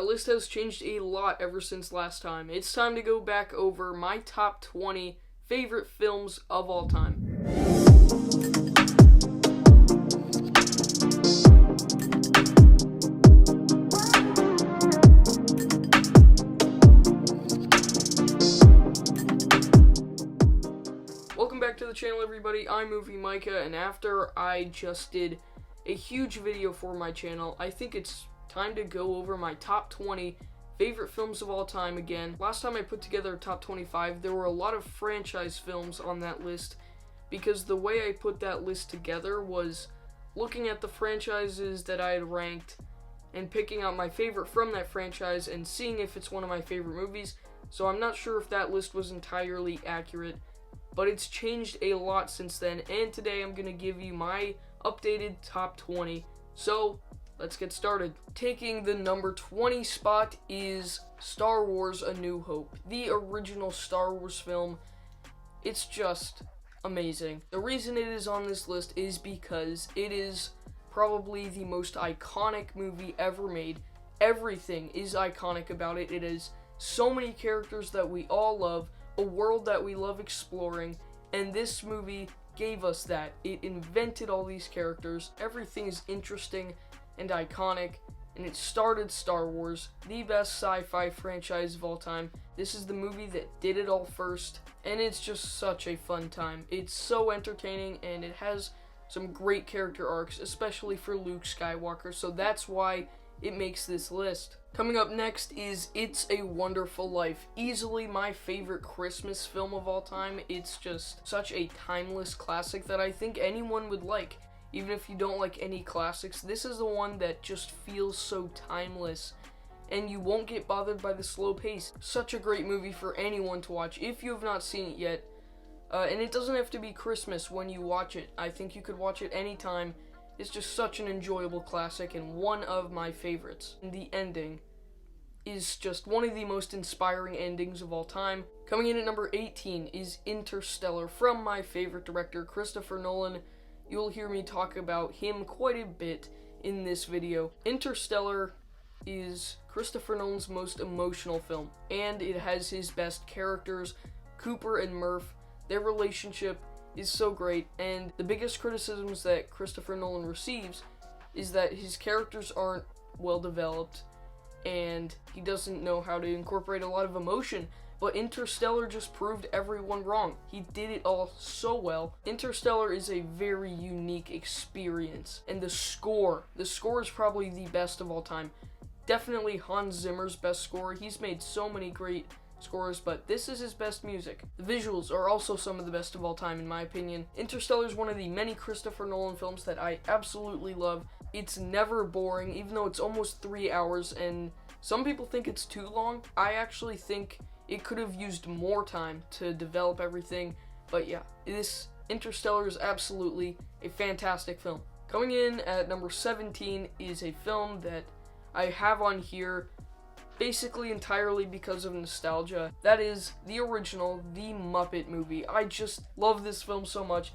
list has changed a lot ever since last time. It's time to go back over my top 20 favorite films of all time. Welcome back to the channel, everybody. I'm Movie Micah, and after I just did a huge video for my channel, I think it's time to go over my top 20 favorite films of all time again. Last time I put together a top 25, there were a lot of franchise films on that list because the way I put that list together was looking at the franchises that I had ranked and picking out my favorite from that franchise and seeing if it's one of my favorite movies. So I'm not sure if that list was entirely accurate, but it's changed a lot since then, and today I'm going to give you my updated top 20. So let's get started. Taking the number 20 spot is Star Wars: A New Hope, the original Star Wars film. It's just amazing. The reason it is on this list is because it is probably the most iconic movie ever made. Everything is iconic about it. It has so many characters that we all love, a world that we love exploring, and this movie gave us that. It invented all these characters. Everything is interesting and iconic, and it started Star Wars, the best sci-fi franchise of all time. This is the movie that did it all first, and it's just such a fun time. It's so entertaining, and it has some great character arcs, especially for Luke Skywalker, so that's why it makes this list. Coming up next is It's a Wonderful Life, easily my favorite Christmas film of all time. It's just such a timeless classic that I think anyone would like. Even if you don't like any classics, this is the one that just feels so timeless, and you won't get bothered by the slow pace. Such a great movie for anyone to watch if you have not seen it yet. And it doesn't have to be Christmas when you watch it. I think you could watch it anytime. It's just such an enjoyable classic and one of my favorites. And the ending is just one of the most inspiring endings of all time. Coming in at number 18 is Interstellar, from my favorite director, Christopher Nolan. You'll hear me talk about him quite a bit in this video. Interstellar is Christopher Nolan's most emotional film, and it has his best characters, Cooper and Murph. Their relationship is so great, and the biggest criticisms that Christopher Nolan receives is that his characters aren't well developed, and he doesn't know how to incorporate a lot of emotion. But Interstellar just proved everyone wrong. He did it all so well. Interstellar is a very unique experience. And the score is probably the best of all time. Definitely Hans Zimmer's best score. He's made so many great scores, but this is his best music. The visuals are also some of the best of all time, in my opinion. Interstellar is one of the many Christopher Nolan films that I absolutely love. It's never boring, even though it's almost 3 hours, and some people think it's too long. I actually think it could have used more time to develop everything, but yeah, this Interstellar is absolutely a fantastic film. Coming in at number 17 is a film that I have on here basically entirely because of nostalgia. That is the original, The Muppet Movie. I just love this film so much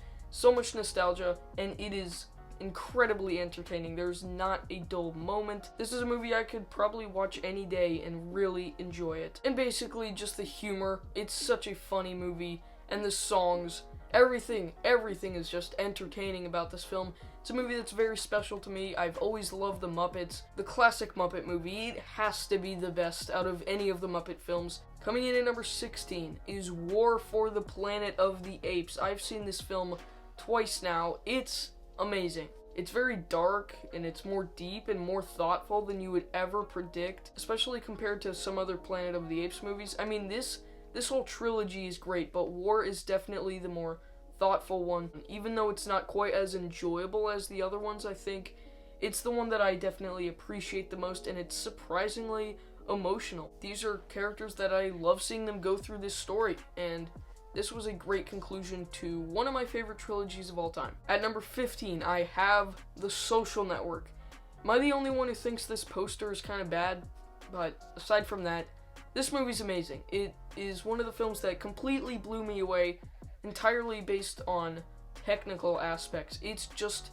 nostalgia, and it is incredibly entertaining. There's not a dull moment. This is a movie I could probably watch any day and really enjoy it. And basically just the humor, it's such a funny movie, and the songs, everything is just entertaining about this film. It's a movie that's very special to me. I've always loved the Muppets. The classic Muppet movie, it has to be the best out of any of the Muppet films. Coming in at number 16 is War for the Planet of the Apes. I've seen this film twice now. It's amazing. It's very dark, and it's more deep and more thoughtful than you would ever predict, especially compared to some other Planet of the Apes movies. I mean, this whole trilogy is great, but War is definitely the more thoughtful one. Even though it's not quite as enjoyable as the other ones, I think it's the one that I definitely appreciate the most, and it's surprisingly emotional. These are characters that I love seeing them go through this story, and this was a great conclusion to one of my favorite trilogies of all time. At number 15, I have The Social Network. Am I the only one who thinks this poster is kind of bad? But aside from that, this movie's amazing. It is one of the films that completely blew me away, entirely based on technical aspects. It's just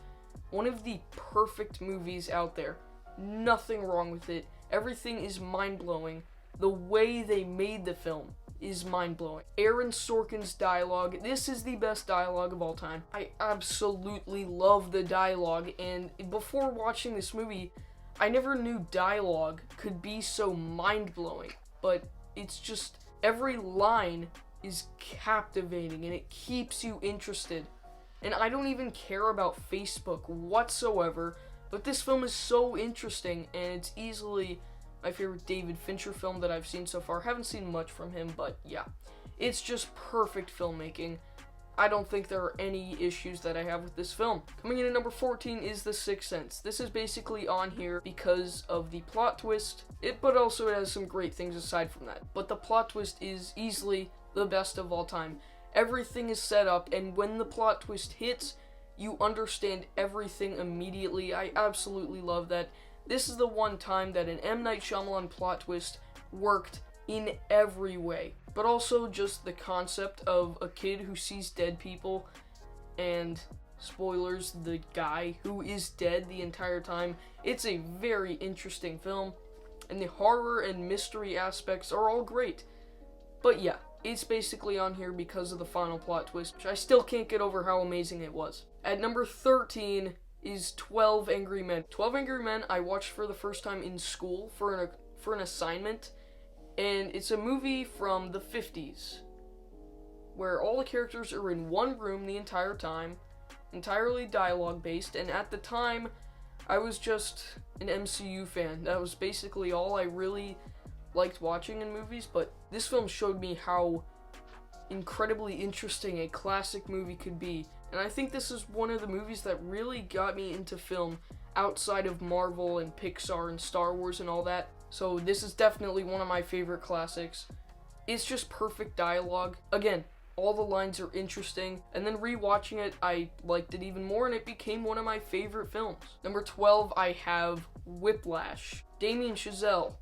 one of the perfect movies out there. Nothing wrong with it. Everything is mind-blowing. The way they made the film is mind-blowing. Aaron Sorkin's dialogue, this is the best dialogue of all time. I absolutely love the dialogue, and before watching this movie, I never knew dialogue could be so mind-blowing, but it's just, every line is captivating, and it keeps you interested. And I don't even care about Facebook whatsoever, but this film is so interesting, and it's easily my favorite David Fincher film that I've seen so far. Haven't seen much from him, but yeah. It's just perfect filmmaking. I don't think there are any issues that I have with this film. Coming in at number 14 is The Sixth Sense. This is basically on here because of the plot twist, but also it has some great things aside from that. But the plot twist is easily the best of all time. Everything is set up, and when the plot twist hits, you understand everything immediately. I absolutely love that. This is the one time that an M. Night Shyamalan plot twist worked in every way. But also just the concept of a kid who sees dead people, and spoilers, the guy who is dead the entire time. It's a very interesting film, and the horror and mystery aspects are all great. But yeah, it's basically on here because of the final plot twist, which I still can't get over how amazing it was. At number 13 is 12 Angry Men. 12 Angry Men I watched for the first time in school for an assignment, and it's a movie from the 50s where all the characters are in one room the entire time, entirely dialogue based, and at the time I was just an MCU fan. That was basically all I really liked watching in movies, but this film showed me how incredibly interesting a classic movie could be, and I think this is one of the movies that really got me into film outside of Marvel and Pixar and Star Wars and all that. So this is definitely one of my favorite classics. It's just perfect dialogue. Again, all the lines are interesting, and then rewatching it, I liked it even more, and it became one of my favorite films. Number 12, I have Whiplash. Damien Chazelle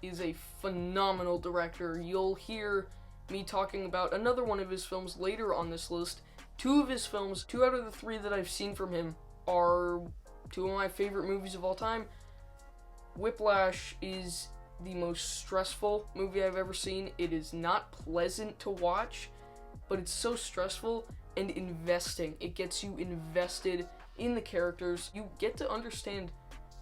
is a phenomenal director. You'll hear me talking about another one of his films later on this list. Two of his films, 2 out of the 3 that I've seen from him, are 2 of my favorite movies of all time. Whiplash is the most stressful movie I've ever seen. It is not pleasant to watch, but it's so stressful and investing. It gets you invested in the characters. You get to understand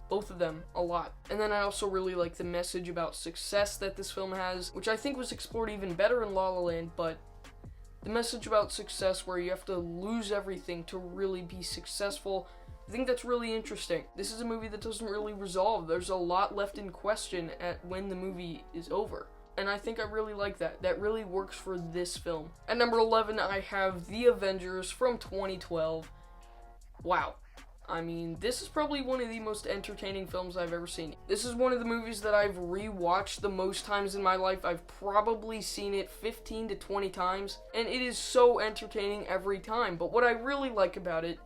both of them a lot. And then I also really like the message about success that this film has, which I think was explored even better in La La Land, but the message about success where you have to lose everything to really be successful, I think that's really interesting. This is a movie that doesn't really resolve. There's a lot left in question at when the movie is over. And I think I really like that. That really works for this film. At number 11, I have The Avengers from 2012. Wow. I mean, this is probably one of the most entertaining films I've ever seen. This is one of the movies that I've rewatched the most times in my life. I've probably seen it 15 to 20 times, and it is so entertaining every time. But what I really like about it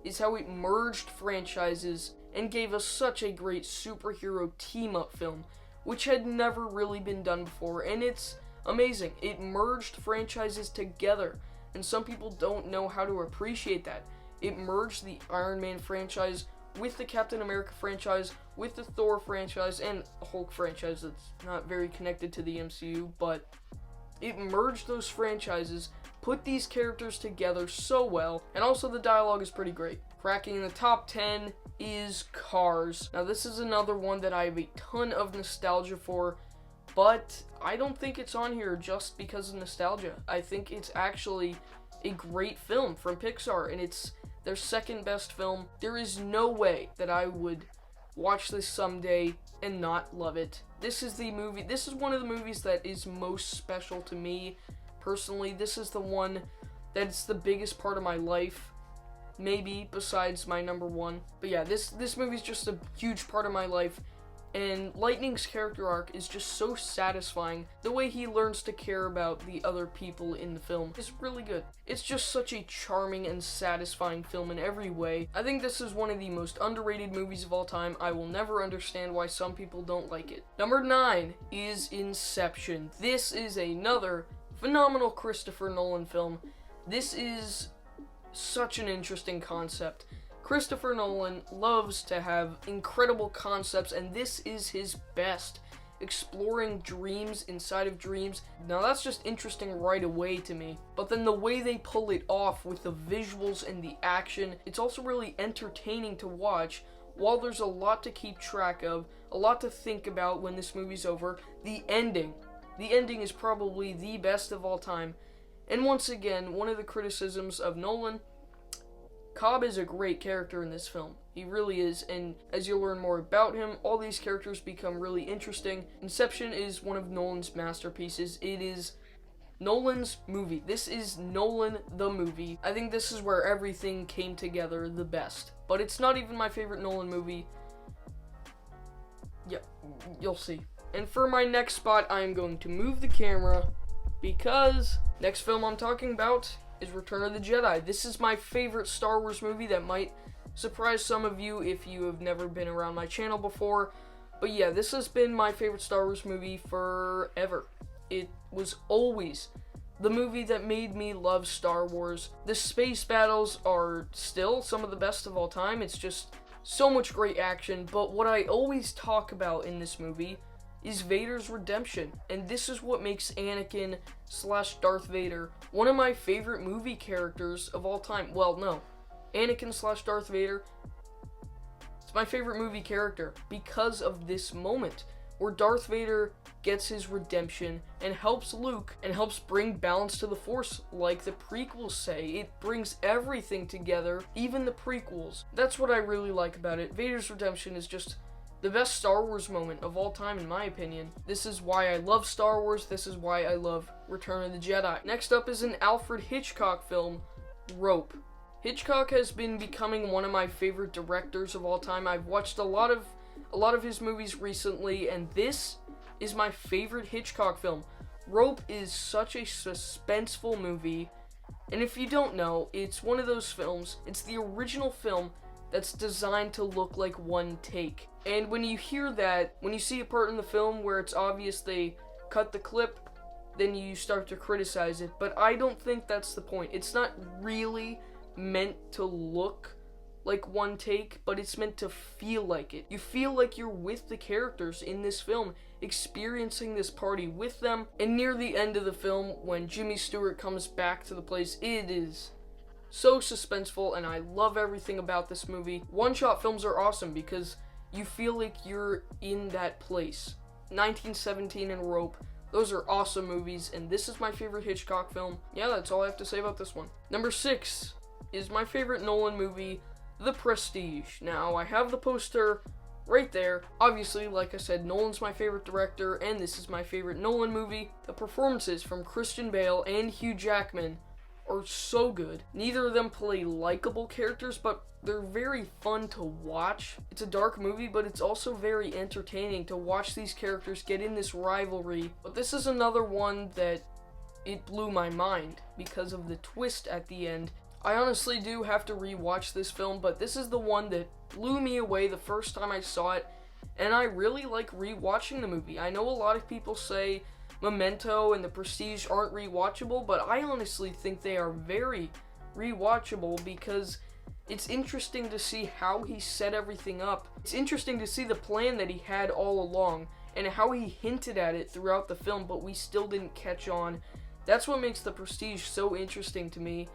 is how it merged franchises and gave us such a great superhero team-up film, which had never really been done before, and it's amazing. It merged franchises together, and some people don't know how to appreciate that. It merged the Iron Man franchise with the Captain America franchise, with the Thor franchise, and a Hulk franchise that's not very connected to the MCU, but it merged those franchises, put these characters together so well, and also the dialogue is pretty great. Cracking in the top 10 is Cars. Now this is another one that I have a ton of nostalgia for, but I don't think it's on here just because of nostalgia. I think it's actually a great film from Pixar, and it's their second best film. There is no way that I would watch this someday and not love it. This is one of the movies that is most special to me personally. This is the one that's the biggest part of my life, maybe besides my number 1. But yeah, this movie's just a huge part of my life, and Lightning's character arc is just so satisfying. The way he learns to care about the other people in the film is really good. It's just such a charming and satisfying film in every way. I think this is one of the most underrated movies of all time. I will never understand why some people don't like it. Number 9 is Inception. This is another phenomenal Christopher Nolan film. This is such an interesting concept. Christopher Nolan loves to have incredible concepts, and this is his best. Exploring dreams inside of dreams. Now that's just interesting right away to me. But then the way they pull it off with the visuals and the action, it's also really entertaining to watch. While there's a lot to keep track of, a lot to think about when this movie's over, the ending is probably the best of all time. And once again, one of the criticisms of Nolan, Cobb is a great character in this film. He really is, and as you learn more about him, all these characters become really interesting. Inception is one of Nolan's masterpieces. It is Nolan's movie. This is Nolan the movie. I think this is where everything came together the best. But it's not even my favorite Nolan movie. Yeah, you'll see. And for my next spot, I am going to move the camera because next film I'm talking about is Return of the Jedi. This is my favorite Star Wars movie that might surprise some of you if you have never been around my channel before. But yeah, this has been my favorite Star Wars movie forever. It was always the movie that made me love Star Wars. The space battles are still some of the best of all time. It's just so much great action. But what I always talk about in this movie is Vader's redemption. And this is what makes Anakin / Darth Vader one of my favorite movie characters of all time. Well, no. Anakin / Darth Vader, it's my favorite movie character because of this moment where Darth Vader gets his redemption and helps Luke and helps bring balance to the Force like the prequels say. It brings everything together, even the prequels. That's what I really like about it. Vader's redemption is just the best Star Wars moment of all time in my opinion. This is why I love Star Wars. This is why I love Return of the Jedi. Next up is an Alfred Hitchcock film, Rope. Hitchcock has been becoming one of my favorite directors of all time. I've watched a lot of his movies recently, and this is my favorite Hitchcock film. Rope is such a suspenseful movie, and if you don't know, it's one of those films, it's the original film that's designed to look like one take. And when you hear that, when you see a part in the film where it's obvious they cut the clip, then you start to criticize it, but I don't think that's the point. It's not really meant to look like one take, but it's meant to feel like it. You feel like you're with the characters in this film, experiencing this party with them, and near the end of the film, when Jimmy Stewart comes back to the place, it is so suspenseful, and I love everything about this movie. One-shot films are awesome because you feel like you're in that place. 1917 and Rope, those are awesome movies, and this is my favorite Hitchcock film. Yeah, that's all I have to say about this one. Number 6 is my favorite Nolan movie, The Prestige. Now, I have the poster right there. Obviously, like I said, Nolan's my favorite director, and this is my favorite Nolan movie. The performances from Christian Bale and Hugh Jackman are so good. Neither of them play likable characters, but they're very fun to watch. It's a dark movie, but it's also very entertaining to watch these characters get in this rivalry. But this is another one that it blew my mind because of the twist at the end. I honestly do have to rewatch this film, but this is the one that blew me away the first time I saw it, and I really like rewatching the movie. I know a lot of people say Memento and The Prestige aren't rewatchable, but I honestly think they are very rewatchable because it's interesting to see how he set everything up. It's interesting to see the plan that he had all along and how he hinted at it throughout the film, but we still didn't catch on. That's what makes The Prestige so interesting to me,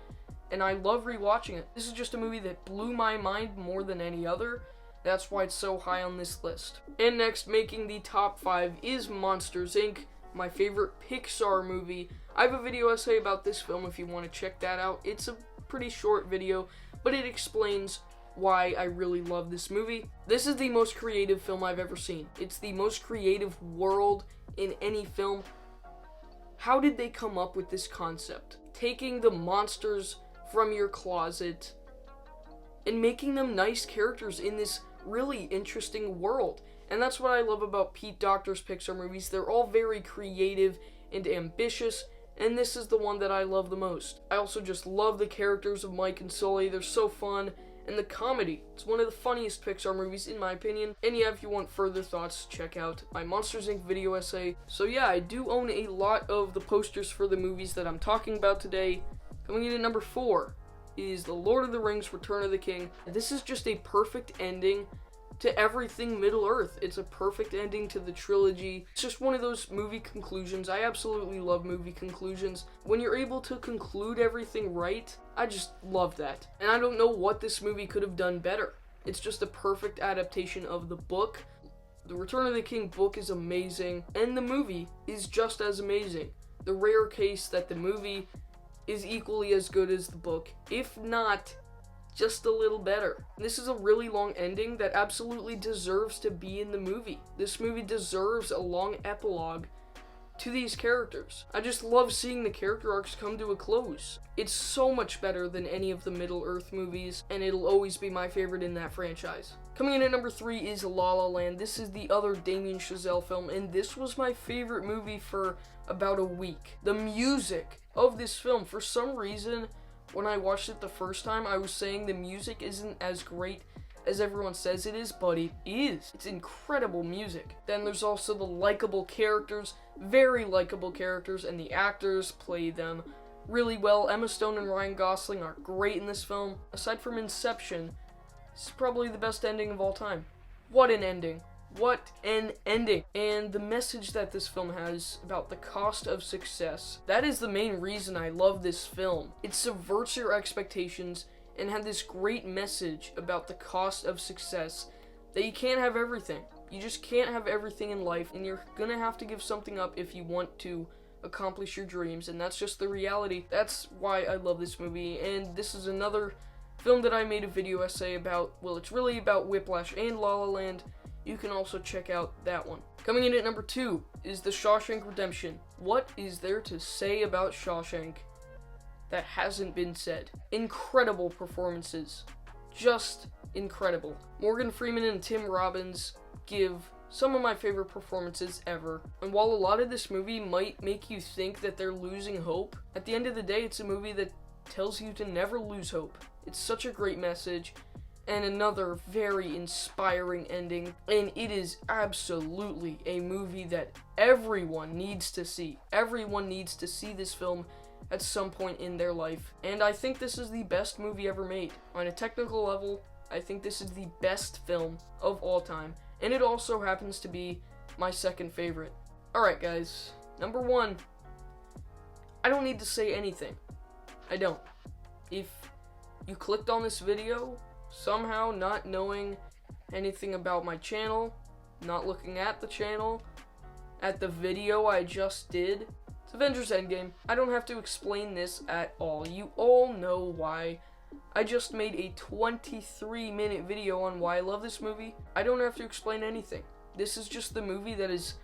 and I love rewatching it. This is just a movie that blew my mind more than any other. That's why it's so high on this list. And next, making the top 5 is Monsters, Inc., my favorite Pixar movie. I have a video essay about this film if you want to check that out. It's a pretty short video, but it explains why I really love this movie. This is the most creative film I've ever seen. It's the most creative world in any film. How did they come up with this concept? Taking the monsters from your closet and making them nice characters in this really interesting world. And that's what I love about Pete Docter's Pixar movies. They're all very creative and ambitious, and this is the one that I love the most. I also just love the characters of Mike and Sully. They're so fun. And the comedy, it's one of the funniest Pixar movies in my opinion. And yeah, if you want further thoughts, check out my Monsters Inc. video essay. So yeah, I do own a lot of the posters for the movies that I'm talking about today. Coming in at number 4 is The Lord of the Rings: Return of the King. This is just a perfect ending to everything Middle-earth. It's a perfect ending to the trilogy. It's just one of those movie conclusions. I absolutely love movie conclusions. When you're able to conclude everything right, I just love that. And I don't know what this movie could have done better. It's just a perfect adaptation of the book. The Return of the King book is amazing, and the movie is just as amazing. The rare case that the movie is equally as good as the book, if not just a little better. This is a really long ending that absolutely deserves to be in the movie. This movie deserves a long epilogue to these characters. I just love seeing the character arcs come to a close. It's so much better than any of the Middle-earth movies, and it'll always be my favorite in that franchise. Coming in at number 3 is La La Land. This is the other Damien Chazelle film, and this was my favorite movie for about a week. The music of this film, for some reason, when I watched it the first time, I was saying the music isn't as great as everyone says it is, but it is. It's incredible music. Then there's also the likable characters, very likable characters, and the actors play them really well. Emma Stone and Ryan Gosling are great in this film. Aside from Inception, this is probably the best ending of all time. What an ending. What an ending. And the message that this film has about the cost of success, that is the main reason I love this film. It subverts your expectations and had this great message about the cost of success, that you can't have everything. You just can't have everything in life, and you're gonna have to give something up if you want to accomplish your dreams, and that's just the reality. That's why I love this movie, and this is another film that I made a video essay about. Well, it's really about Whiplash and La La Land. You can also check out that one. Coming in at number 2 is The Shawshank Redemption. What is there to say about Shawshank that hasn't been said? Incredible performances. Just incredible. Morgan Freeman and Tim Robbins give some of my favorite performances ever. And while a lot of this movie might make you think that they're losing hope, at the end of the day, it's a movie that tells you to never lose hope. It's such a great message, and another very inspiring ending, and it is absolutely a movie that everyone needs to see. Everyone needs to see this film at some point in their life, and I think this is the best movie ever made. On a technical level, I think this is the best film of all time, and it also happens to be my second favorite. Alright guys, number 1, I don't need to say anything. I don't. If you clicked on this video, somehow not knowing anything about my channel, not looking at the channel, at the video I just did, it's Avengers Endgame. I don't have to explain this at all. You all know why. I just made a 23-minute video on why I love this movie. I don't have to explain anything. This is just the movie that is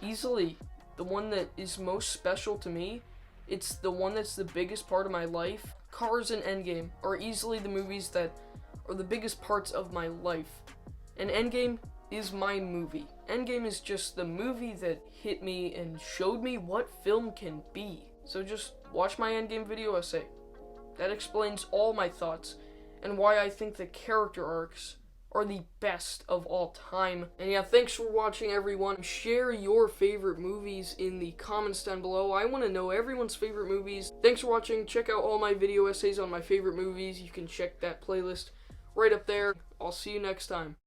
easily the one that is most special to me. It's the one that's the biggest part of my life. Cars and Endgame are easily the movies that are the biggest parts of my life. And Endgame is my movie. Endgame is just the movie that hit me and showed me what film can be. So just watch my Endgame video essay. That explains all my thoughts and why I think the character arcs are the best of all time. And yeah, thanks for watching, everyone. Share your favorite movies in the comments down below. I want to know everyone's favorite movies. Thanks for watching. Check out all my video essays on my favorite movies. You can check that playlist right up there. I'll see you next time.